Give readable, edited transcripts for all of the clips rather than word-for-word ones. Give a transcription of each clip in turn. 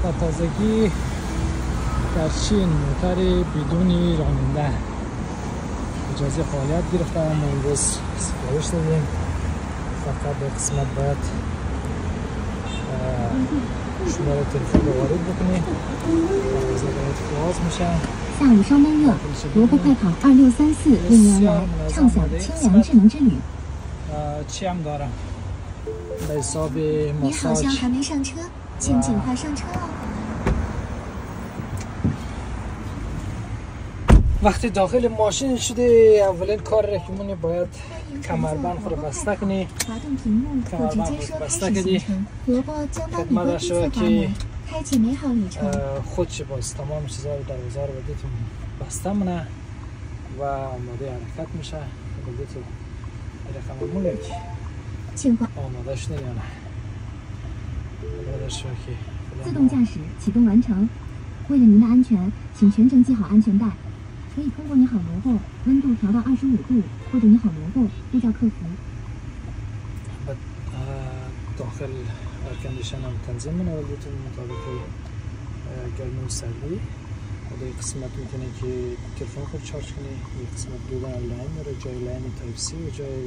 با تازگی در چین موتر بدون راننده اجازه فعالیت گرفته. ما امروز سفارش دادیم، فقط در قسمت باید شماره تلفن رو وارد بکنی و باید فاز میشه. 下午稍闷热，萝卜快跑2634为您而来，畅享清凉智能之旅。چی هم دارم به حساب 你好像 ماساژ. 还没上车，请尽快上车哦。 وقتی داخل ماشین شدی اولین کار را که مونی باید کمربند خود بسته کنی. 滑动屏幕可直接说开始行程。萝卜将帮你关闭侧滑门，开启美好旅程。 خودش باز تمام چیزا رو در وزار بدیتون بسته منه و آماده حرکت میشه. بدیتون رقم مولک 请关 آماده شده یا نه. آماده شده که 自动驾驶启动完成。为了您的安全，请全程系好安全带。可以通过你好萝卜温度调到25度，或者你好萝卜呼叫客服。 داخل کندیشن هم تنظیم منه ولیتون مطابق گرمی و سردی. و در قسمت میتونه که تلفن خود چارج کنی. یک قسمت دو دانه لاین داره، جای لاین تایپ سی و جای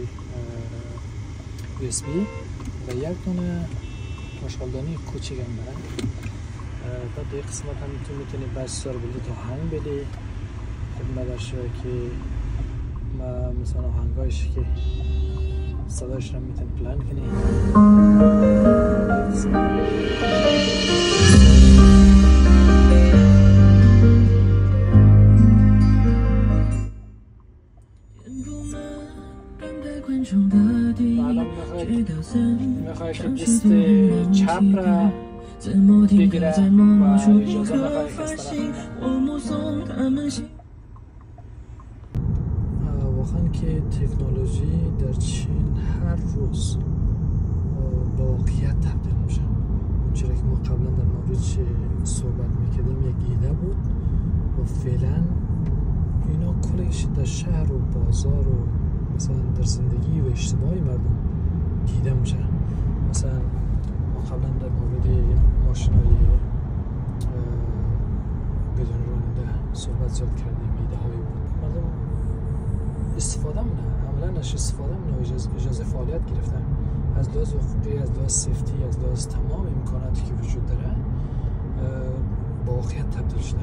USB و یک دانه مشغلدانی کوچیک هم داره. بعد در قسمت هم میتونی بسیار بلدی تا آهنگ بدی. خدمت شده که مثلا آهنگایش که صداش رو میتونی پلان کنی. میخوای که دست چپ را بگیره و اجازه میخوای که از طرف واقعا که تکنولوژی در چین هر روز با واقعیت تبدیل میشه. چرا که ما قبلا در موردش صحبت میکردیم یک ایده بود و فعلا اینا کلش در شهر و بازار و مثلا در زندگی و اجتماعی مردم دیده میشه. مثلا ما قبلا در مورد ماشینای بدون راننده صحبت زیاد کردیم. ایده هایی بود مردم استفاده منه، عملا نش استفاده منه و اجازه فعالیت گرفتن. از لحاظ حقوقی، از لحاظ سیفتی، از لحاظ تمام امکاناتی که وجود داره با واقعیت تبدیل شده.